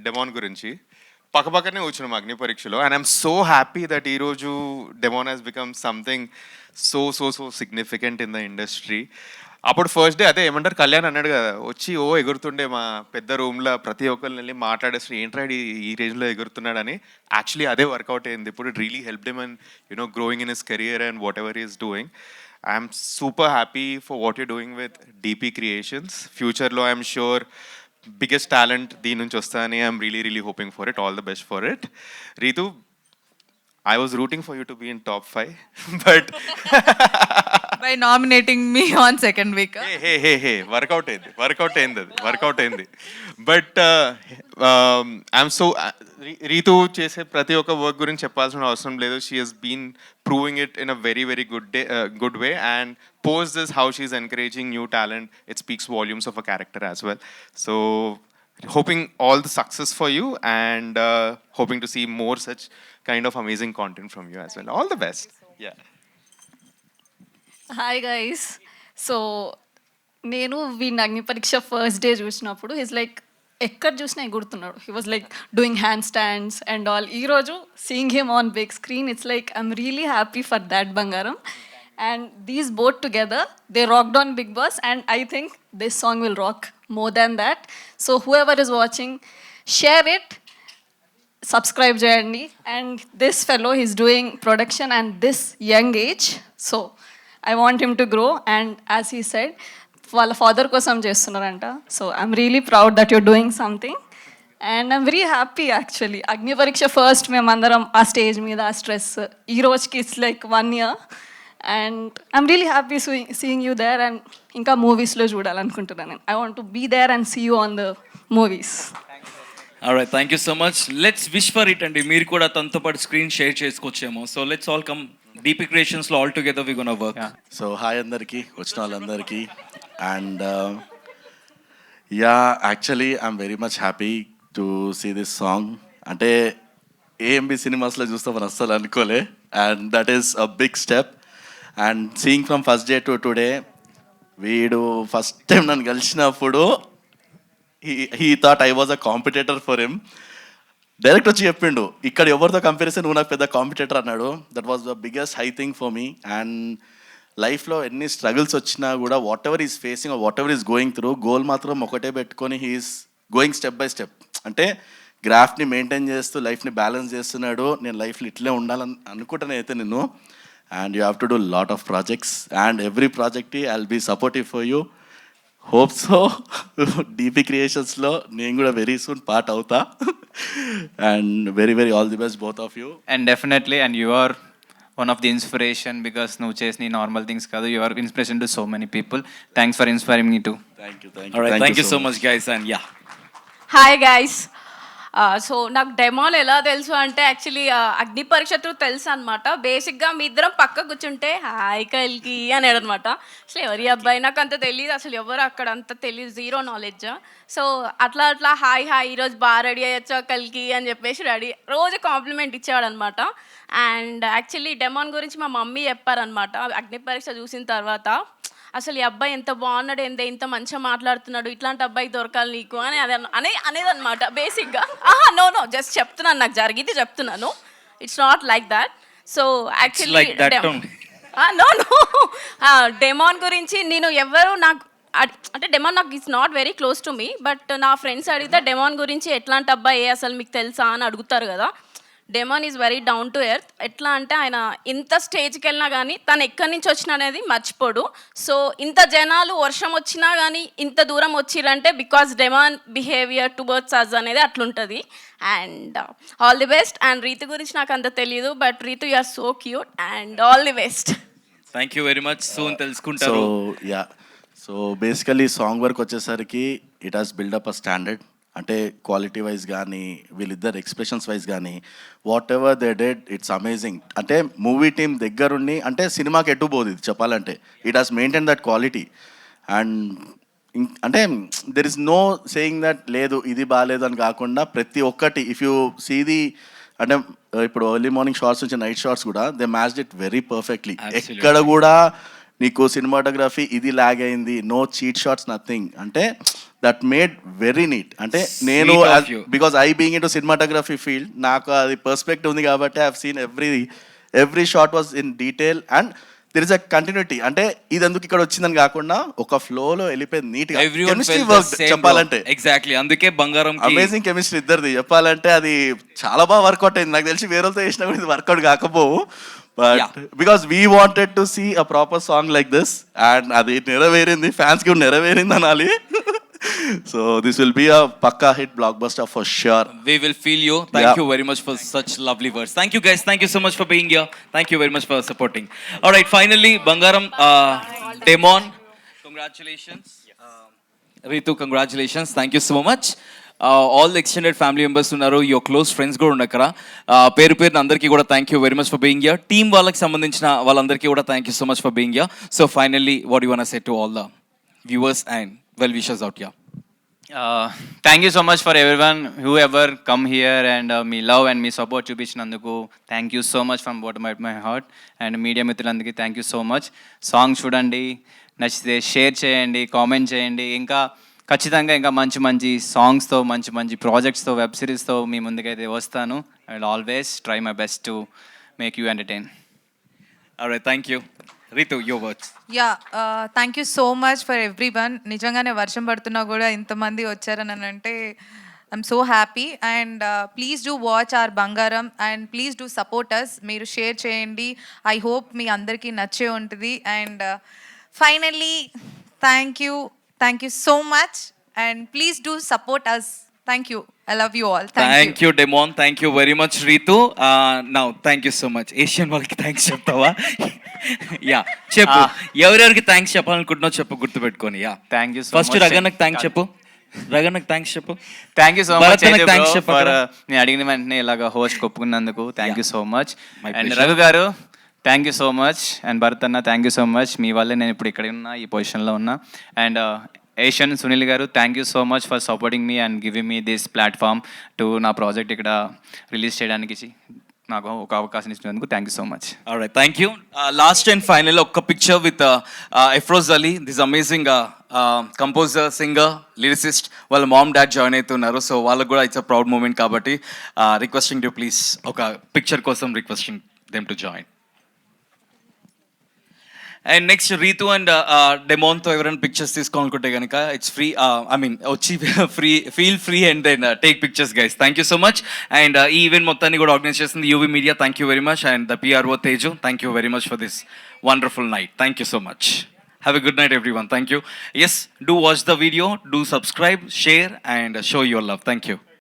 Demon గురించి. పక్కపక్కనే వచ్చినాం అగ్ని పరీక్షలో and I'm so happy that ఈరోజు Demon has become something so so so significant in the industry. అప్పుడు first day అదే ఏమంటారు, కళ్యాణ్ అన్నాడు కదా, వచ్చి ఎగురుతుండే మా పెద్ద రూమ్లో ప్రతి ఒక్కరిని వెళ్ళి మాట్లాడేసి ఏంట్రా ఈ రేంజ్లో ఎగురుతున్నాడని. యాక్చువల్లీ అదే వర్కౌట్ అయింది. ఇప్పుడు it really help him and you know growing in his career and whatever is doing. I'm super happy for what you doing with DP creations. ఫ్యూచర్లో ఐఎమ్ షూర్ బిగ్గెస్ట్ టాలెంట్ దీని నుంచి వస్తాయని I'm really hoping for it. All the best for it. Rithu, I was rooting for you to be in top 5, but by nominating me on second week. Hey, workout అయింది. But I'm so Ritu చేసే ప్రతి ఒక్క work గురించి చెప్పాల్సిన అవసరం లేదు. She has been proving it in a very good way, and post this how she's encouraging new talent. It speaks volumes of a character as well. So hoping all the success for you and hoping to see more such kind of amazing content from you as well. All the best. Yeah. Hi guys. So నేను వీడిని అగ్ని పరీక్ష first day చూసినప్పుడు his like ఎక్కడ చూసినా ఎగురుతున్నాడు. He was like doing handstands and all. ఈరోజు seeing him on big screen, it's like I'm really happy for that బంగారం. And these both together, they rocked on Big Boss, and I think this song will rock more than that. So whoever is watching, share it, subscribe cheyandi. And this fellow, he's doing production and this young age, so I want him to grow. And as he said, వాళ్ళ father కోసం చేస్తున్నారంట. So I'm really proud that you're doing something and I'm very happy actually. అగ్ని పరీక్ష first మేమందరం ఆ stage మీద ఆ stress, ఈ రోజుకి it's like 1 year. And I'm really happy seeing you there, and ఇంకా మూవీస్లో చూడాలనుకుంటున్నాను. I want to be there and see you on the movies. Alright, thank you so much. Let's wish for it అండి. మీరు కూడా తనతో పాటు screen share చేసుకోవచ్చేమో. So let's all come DP క్రియేషన్స్లో all together we gonna work. So hi అందరికీ, వచ్చిన వాళ్ళందరికీ. And yeah, actually I'm very much happy to see this song. అంటే ఏఎంబి సినిమాస్లో చూస్తామని అస్సలు అనుకోలే, and that is a big step. And seeing from first day to today, వీడు first time నన్ను కలిసినప్పుడు he thought I was a competitor for him. Direct వచ్చి చెప్పిండు, ఇక్కడ ఎవరితో కంపారిజన్ నువ్వు నాకు పెద్ద కాంపిటేటర్ అన్నాడు. That was the biggest high thing for me. And లైఫ్లో ఎన్ని స్ట్రగుల్స్ వచ్చినా కూడా whatever is facing, whatever is going through, goal మాత్రం ఒకటే పెట్టుకొని he's going step by step. అంటే గ్రాఫ్ని మెయింటైన్ చేస్తూ లైఫ్ని బ్యాలెన్స్ చేస్తున్నాడు. నేను లైఫ్లో ఇట్లే ఉండాలని అనుకుంటాను అయితే నేను. And you have to do a lot of projects, and every project I'll be supportive for you. Hope so. DP Creations lo nenu kuda very soon part avta. And very all the best both of you. And definitely, and you are one of the inspiration because nu chesni normal things kadu. You are inspiration to so many people. Thanks for inspiring me too. Thank you. Alright, thank you so much guys. And yeah, hi guys. So నాకు demon ఎలా తెలుసు అంటే actually అగ్ని పరీక్ష through తెలుసు అనమాట. బేసిక్గా మీ ఇద్దరం పక్క కూర్చుంటే హాయ్ కల్కి అనేడు అనమాట. అసలు ఎవరి అబ్బాయి నాకు అంత తెలియదు, అసలు ఎవరు అక్కడ అంత తెలియదు, జీరో నాలెడ్జ్. సో అట్లా హాయ్ ఈరోజు బాగా రెడీ అయ్యొచ్చా కల్కి అని చెప్పేసి రోజు కాంప్లిమెంట్ ఇచ్చేవాడు అనమాట. అండ్ యాక్చువల్లీ డెమోన్ గురించి మా మమ్మీ చెప్పారనమాట అగ్ని పరీక్ష చూసిన తర్వాత. అసలు ఈ అబ్బాయి ఎంత బాగున్నాడు, ఇంత మంచిగా మాట్లాడుతున్నాడు, ఇట్లాంటి అబ్బాయి దొరకాలి నీకు అని అనేదన్నమాట బేసిక్గా. నో జస్ట్ చెప్తున్నాను, నాకు జరిగింది చెప్తున్నాను. It's not like that. So actually no Demon గురించి నేను ఎవరు నాకు అంటే డెమాన్ నాకు it's not very close to me, but నా ఫ్రెండ్స్ అడిగితే డెమాన్ గురించి ఎట్లాంటి అబ్బాయి అసలు మీకు తెలుసా అని అడుగుతారు కదా. Demon is very down to earth. ఎట్లా అంటే ఆయన ఇంత స్టేజ్కి వెళ్ళినా కానీ తను ఎక్కడి నుంచి వచ్చినా అనేది మర్చిపోడు. సో ఇంత జనాలు వర్షం వచ్చినా కానీ ఇంత దూరం వచ్చిరంటే because Demon behaviour towards us అనేది అట్లుంటుంది. And all the best. And Ritu గురించి నాకు అంత తెలియదు, but Ritu you are so cute and all the best. Thank you very much. Soon తెలుసుకుంటారు. సో బేసికలీ సాంగ్ వర్క్ వచ్చేసరికి it has build up a standard. అంటే quality wise కానీ వీళ్ళిద్దరు ఎక్స్ప్రెషన్స్ వైజ్ కానీ whatever they did it's amazing. అంటే movie team దగ్గరుండి అంటే సినిమాకి ఎటు పోదు ఇది చెప్పాలంటే. It has maintain that quality and అంటే there is no saying that లేదు ఇది బాగాలేదు అని కాకుండా ప్రతి ఒక్కటి ఇఫ్ యూ సీ ది అంటే ఇప్పుడు ఎర్లీ మార్నింగ్ షార్ట్స్ నుంచి నైట్ షార్ట్స్ కూడా they matched it very perfectly. ఎక్కడ కూడా నీకు సినిమాటోగ్రఫీ ఇది లాగ్ అయింది, నో చీట్ షాట్స్, నథింగ్. అంటే దట్ మేడ్ వెరీ నీట్. అంటే నేను because I being in to cinematography field నాకు అది పర్స్పెక్టివ్ ఉంది కాబట్టి I have seen every shot was in detail and there is a continuity. అంటే ఇది ఎందుకు ఇక్కడ వచ్చిందని కాకుండా ఒక ఫ్లోలో వెళ్ళిపోయింది నీట్ గా. కెమిస్ట్రీ వర్క్ చెప్పాలంటే ఎగ్జాక్ట్లీ అందుకే బంగారం అమేజింగ్ కెమిస్ట్రీ ఇద్దరిది చెప్పాలంటే అది చాలా బాగా వర్కౌట్ అయింది. నాకు తెలిసి వేరేతో చేసినా కూడా ఇది వర్కౌట్ కాకపోవు. But because we wanted to see a proper song like this and అది నెరవేరింది, ఫ్యాన్స్ కి నెరవేరింది అనాలి. So this will be a pakka hit blockbuster for sure. We will feel you. Thank you very much for such lovely words. Thank you guys. Thank you so much for being here. Thank you very much for supporting. All right, finally Bangaram, Demon, congratulations. Ritu, congratulations. Thank you so much. All the extended family members ఉన్నారు, your close friends కూడా ఉన్నారు అక్కడ. పేరు పేరున అందరికీ కూడా thank you very much for being here. Team వాళ్ళకి సంబంధించిన వాళ్ళందరికీ కూడా thank you so much for being here. So finally what you want to say to all the viewers and well wishers out here? Thank you so much for everyone who ever come here and me love and me support చూపించినందుకు thank you so much from bottom of my heart. And media మిత్రులందరికీ thank you so much. Song చూడండి, నచ్చితే share చేయండి, comment చేయండి. ఇంకా ఖచ్చితంగా ఇంకా మంచి మంచి సాంగ్స్తో మంచి మంచి ప్రాజెక్ట్స్తో వెబ్ సిరీస్తో మీ ముందుకైతే వస్తాను. I will always try my best to make you entertain. Alright, thank you. Ritu, your words. Thank you so much for every one. నిజంగానే వర్షం పడుతున్నా కూడా ఇంతమంది వచ్చారని అంటే I'm so happy. And please do watch our Bangaram and please do support us. మీరు share చేయండి. I hope మీ అందరికీ నచ్చే ఉంటుంది. And finally thank you so much and please do support us. Thank you. I love you all. Thank you, Demon. Thank you very much, Ritu. Now, thank you so much. Asian వాళ్ళకి thanks చెప్తావా? Yeah చెప్పు, ఎవరెవరికి thanks చెప్పాలనుకుంటున్నావు చెప్పు, గుర్తుపెట్టుకొని. Yeah thank you so much. First రగన్నకు thanks చెప్పు. రగన్నకు థ్యాంక్స్ చెప్పు. Thank you so much thanks చెప్పు. నేను అడిగిన వెంటనే ఇలాగ హోస్ట్ ఒప్పుకున్నందుకు thank you so much. And Raghu garu thank you so much. And Bharat అన్న థ్యాంక్ యూ సో మచ్. మీ వల్లే నేను ఇప్పుడు ఇక్కడ ఉన్నా, ఈ పొజిషన్లో ఉన్నా. And Asian Sunil garu thank you so much for supporting me and giving me this platform to నా ప్రాజెక్ట్ ఇక్కడ రిలీజ్ చేయడానికి నాకు ఒక అవకాశం ఇచ్చినందుకు thank you so much. Alright, thank you. Last and final ఒక్క picture with Afroz Ali, this amazing composer, singer, lyricist. వాళ్ళ mom dad join అవుతున్నారు. సో వాళ్ళకు కూడా ఇట్స్ అ ప్రౌడ్ మూమెంట్ కాబట్టి రిక్వెస్టింగ్ టు ప్లీజ్ ఒక పిక్చర్ కోసం requesting them to join. And next Ritu and డెమోన్తో ఎవరైనా పిక్చర్స్ తీసుకోవాలనుకుంటే కనుక ఇట్స్ ఫ్రీ, ఐ మీన్ వచ్చి feel free and then take pictures guys. Thank you so much. And ఈ event మొత్తాన్ని కూడా ఆర్గనైజ్ చేసింది UV media. Thank you very much. And the PRO Teju, thank you very much for this wonderful night. Thank you so much. Have a good night everyone. Thank you. Yes, do watch the video, do subscribe, share and show your love. Thank you.